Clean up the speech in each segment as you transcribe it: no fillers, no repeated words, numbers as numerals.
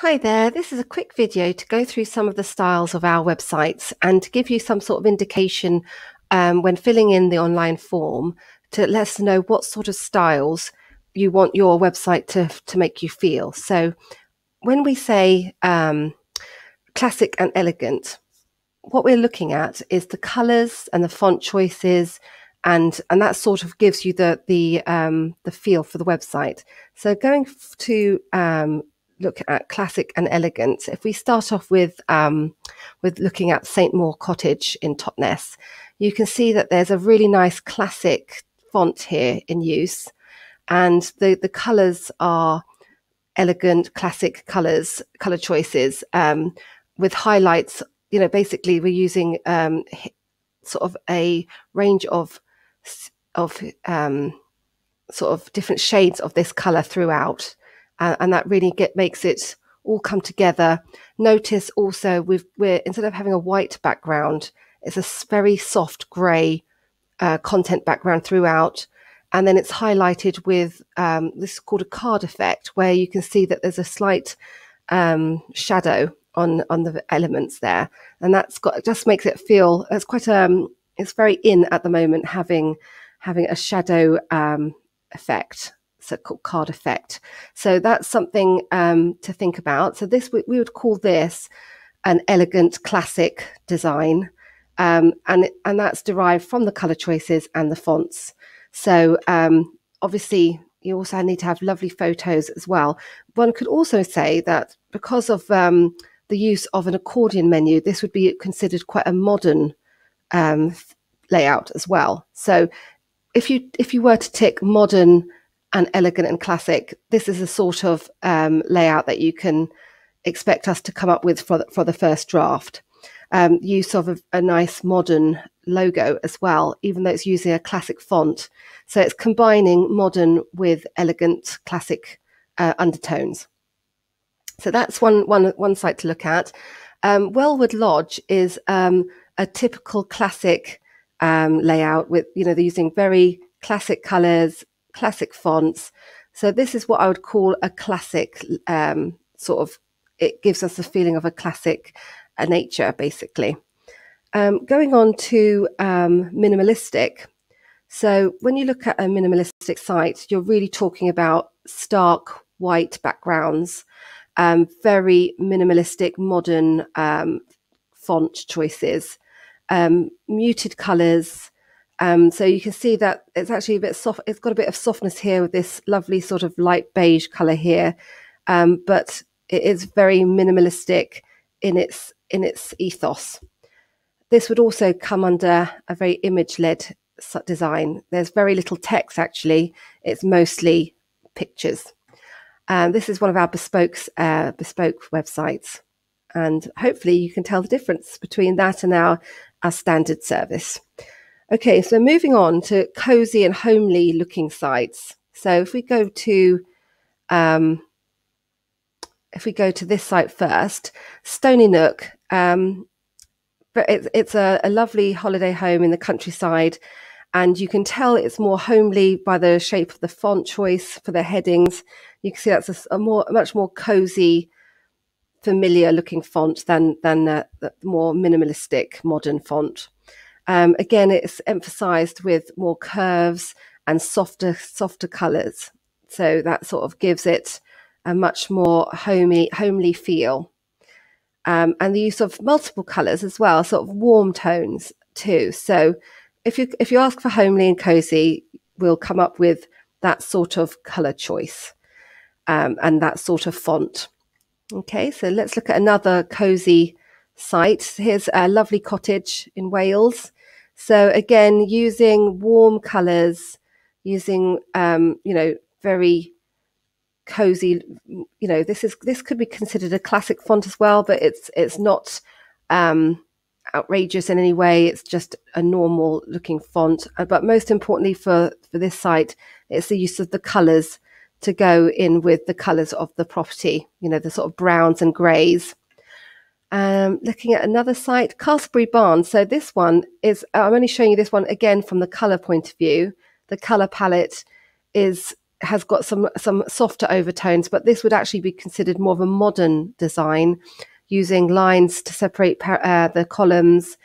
Hi there, this is a quick video to go through some of the styles of our websites and to give you some sort of indication when filling in the online form to let us know what sort of styles you want your website to make you feel. So when we say classic and elegant, what we're looking at is the colours and the font choices, and that sort of gives you the feel for the website. So going to look at classic and elegant, if we start off with looking at St. Maur Cottage in Totnes, you can see that there's a really nice classic font here in use, and the colours are elegant, classic colour choices with highlights. You know, basically we're using sort of a range of sort of different shades of this colour throughout, and that really makes it all come together. Notice also we're instead of having a white background, it's a very soft grey content background throughout, and then it's highlighted with this is called a card effect, where you can see that there's a slight shadow on the elements there, and just makes it feel it's quite it's very in at the moment having a shadow effect, so called card effect. So that's something to think about. So this we would call this an elegant classic design, and that's derived from the color choices and the fonts. So obviously you also need to have lovely photos as well. One could also say that because of the use of an accordion menu, this would be considered quite a modern layout as well. So if you were to tick modern and elegant and classic, this is a sort of layout that you can expect us to come up with for the first draft. Use of a nice modern logo as well, even though it's using a classic font. So it's combining modern with elegant classic undertones. So that's one site to look at. Wellwood Lodge is a typical classic layout with, you know, they're using very classic colours, classic fonts. So this is what I would call a classic sort of, it gives us a feeling of a classic nature, basically. Going on to minimalistic. So when you look at a minimalistic site, you're really talking about stark white backgrounds, very minimalistic modern font choices, muted colours. So you can see that it's actually a bit soft. It's got a bit of softness here with this lovely sort of light beige colour here, but it is very minimalistic in its ethos. This would also come under a very image-led design. There's very little text actually. It's mostly pictures. This is one of our bespoke websites, and hopefully you can tell the difference between that and our standard service. Okay, so moving on to cozy and homely looking sites. So if we go to this site first, Stony Nook. But it's a lovely holiday home in the countryside, and you can tell it's more homely by the shape of the font choice for the headings. You can see that's a much more cozy, familiar looking font than the more minimalistic modern font. Again, it's emphasized with more curves and softer colors, so that sort of gives it a much more homely feel. And the use of multiple colors as well, sort of warm tones too. So if you ask for homely and cozy, we'll come up with that sort of color choice and that sort of font. Okay, so let's look at another cozy site. Here's a lovely cottage in Wales. So again, using warm colors, using very cozy, you know, this could be considered a classic font as well, but it's not outrageous in any way. It's just a normal looking font. But most importantly for this site, it's the use of the colors to go in with the colors of the property, you know, the sort of browns and grays. Looking at another site, Castlebury Barn. So this one is, I'm only showing you this one again from the color point of view. The color palette is has got some softer overtones, but this would actually be considered more of a modern design, using lines to separate the columns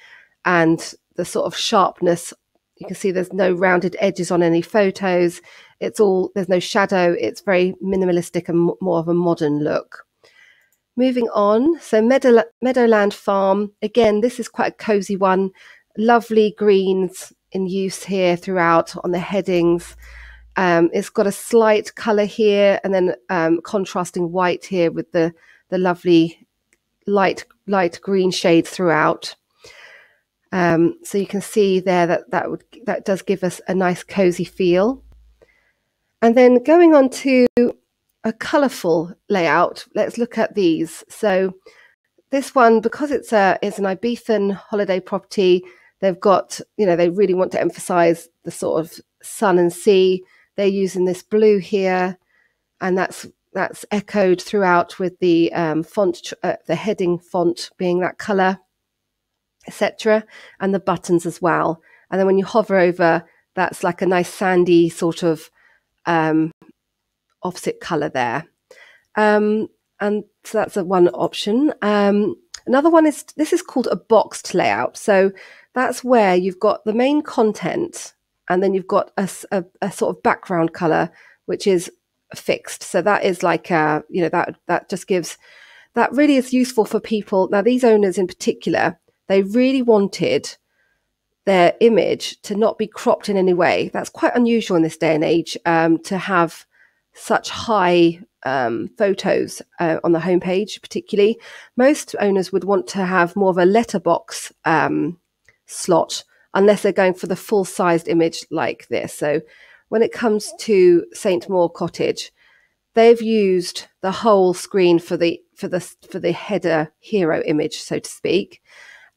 and the sort of sharpness. You can see there's no rounded edges on any photos. There's no shadow. It's very minimalistic and more of a modern look. Moving on, so Meadowland Farm. Again, this is quite a cozy one. Lovely greens in use here throughout on the headings. It's got a slight colour here, and then contrasting white here with the lovely light green shades throughout. So you can see there that does give us a nice cozy feel. And then going on to a colourful layout, let's look at these. So this one, because it's an Ibizan holiday property, they've got, they really want to emphasize the sort of sun and sea. They're using this blue here, and that's echoed throughout with the font, the heading font being that color, etc., and the buttons as well. And then when you hover over, that's like a nice sandy sort of offset color there. And so that's one option. Another one is, this is called a boxed layout. So that's where you've got the main content, and then you've got a sort of background color, which is fixed. So that is like, that just gives, that really is useful for people. Now, these owners in particular, they really wanted their image to not be cropped in any way. That's quite unusual in this day and age, to have such high photos on the homepage. Particularly, most owners would want to have more of a letterbox slot, unless they're going for the full-sized image like this. So when it comes to St. Maur Cottage, they've used the whole screen for the header hero image, so to speak.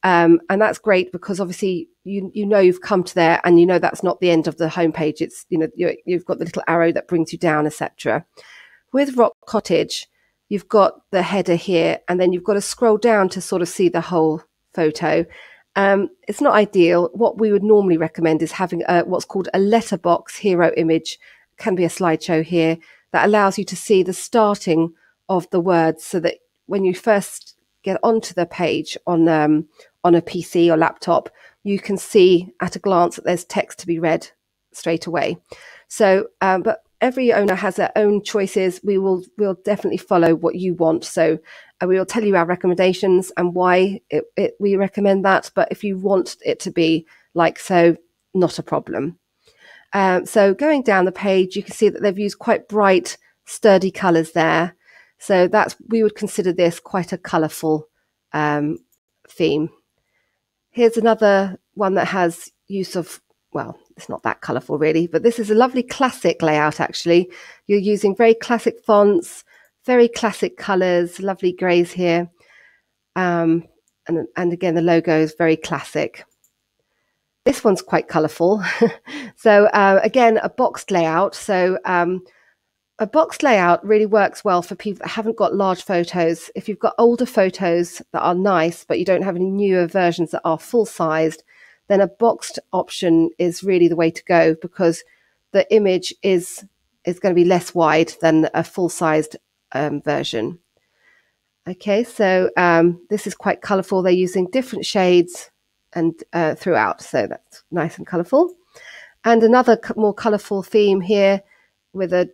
And that's great, because obviously you've come to there, and that's not the end of the homepage. It's you've got the little arrow that brings you down, etc. With Rock Cottage, you've got the header here, and then you've got to scroll down to sort of see the whole photo. It's not ideal. What we would normally recommend is having what's called a letterbox hero image. Can be a slideshow here that allows you to see the starting of the words, so that when you first get onto the page on a PC or laptop, you can see at a glance that there's text to be read straight away. So, but every owner has their own choices. We'll definitely follow what you want. So we will tell you our recommendations and why we recommend that. But if you want it to be like so, not a problem. So going down the page, you can see that they've used quite bright, sturdy colours there. So we would consider this quite a colourful theme. Here's another one that has use of, well, it's not that colourful really, but this is a lovely classic layout actually. You're using very classic fonts, very classic colours, lovely greys here. And again, the logo is very classic. This one's quite colourful. So again, a boxed layout. So a boxed layout really works well for people that haven't got large photos. If you've got older photos that are nice, but you don't have any newer versions that are full-sized, then a boxed option is really the way to go, because the image is going to be less wide than a full-sized version. Okay, so this is quite colourful. They're using different shades and throughout, so that's nice and colourful. And another more colourful theme here, with a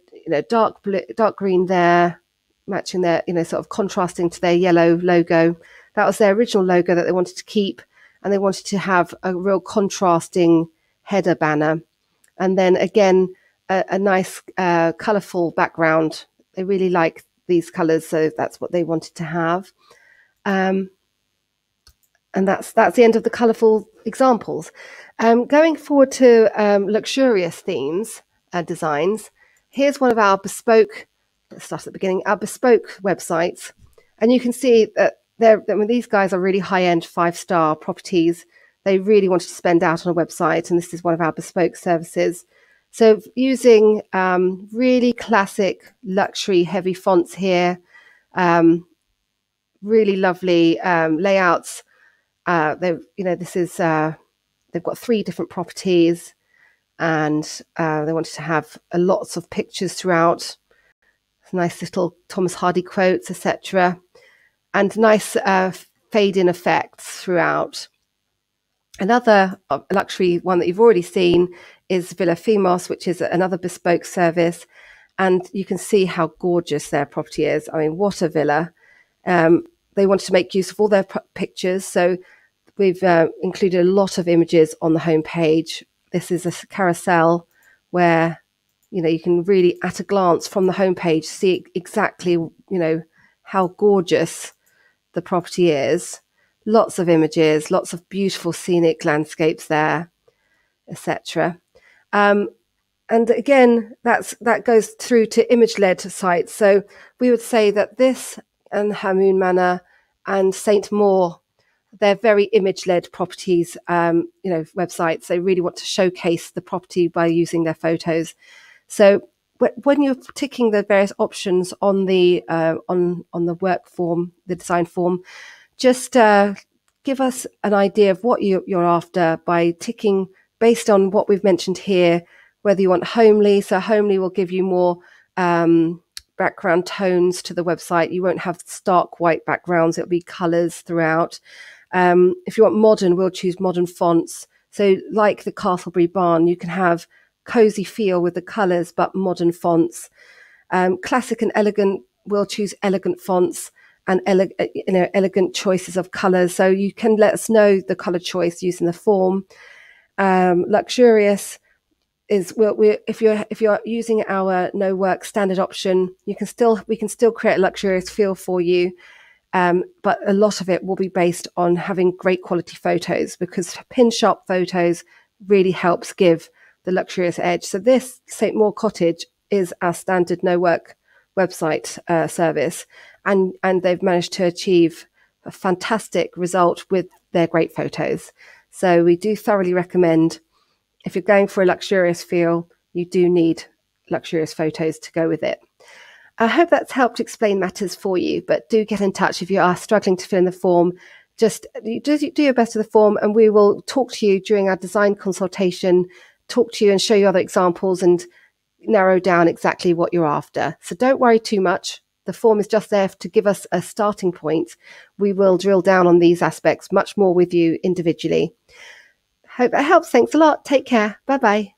dark blue, dark green there, matching their sort of contrasting to their yellow logo. That was their original logo that they wanted to keep, and they wanted to have a real contrasting header banner. And then again, a nice colourful background. They really like these colours, so that's what they wanted to have. And that's the end of the colourful examples. Going forward to luxurious themes, designs. Here's one of our bespoke, let's start at the beginning, our bespoke websites. And you can see that these guys are really high-end 5-star properties. They really wanted to spend out on a website, and this is one of our bespoke services. So using really classic luxury heavy fonts here, really lovely layouts. They've got 3 different properties. and they wanted to have lots of pictures throughout, nice little Thomas Hardy quotes, etc., and nice fade-in effects throughout. Another luxury one that you've already seen is Villafimos, which is another bespoke service, and you can see how gorgeous their property is. I mean, what a villa. They wanted to make use of all their pictures, so we've included a lot of images on the homepage. This is a carousel where you can really, at a glance from the homepage, see exactly how gorgeous the property is. Lots of images, lots of beautiful scenic landscapes there, etc. And again, that goes through to image-led sites. So we would say that this and Hamoon Manor and St. Maur, they're very image-led properties, websites. They really want to showcase the property by using their photos. So when you're ticking the various options on the work form, the design form, just give us an idea of what you're after by ticking based on what we've mentioned here, whether you want homely. So homely will give you more background tones to the website. You won't have stark white backgrounds. It'll be colors throughout. If you want modern, we'll choose modern fonts. So like the Castlebury Barn, you can have cozy feel with the colors, but modern fonts. Classic and elegant, we'll choose elegant fonts and elegant choices of colors. So you can let us know the color choice using the form. Luxurious is if you're using our no work standard option, we can still create a luxurious feel for you. But a lot of it will be based on having great quality photos, because pin sharp photos really helps give the luxurious edge. So this St. Maur Cottage is our standard no work website service, and they've managed to achieve a fantastic result with their great photos. So we do thoroughly recommend, if you're going for a luxurious feel, you do need luxurious photos to go with it. I hope that's helped explain matters for you, but do get in touch if you are struggling to fill in the form. Just do your best with the form, and we will talk to you during our design consultation, talk to you and show you other examples and narrow down exactly what you're after. So don't worry too much. The form is just there to give us a starting point. We will drill down on these aspects much more with you individually. Hope that helps. Thanks a lot. Take care. Bye-bye.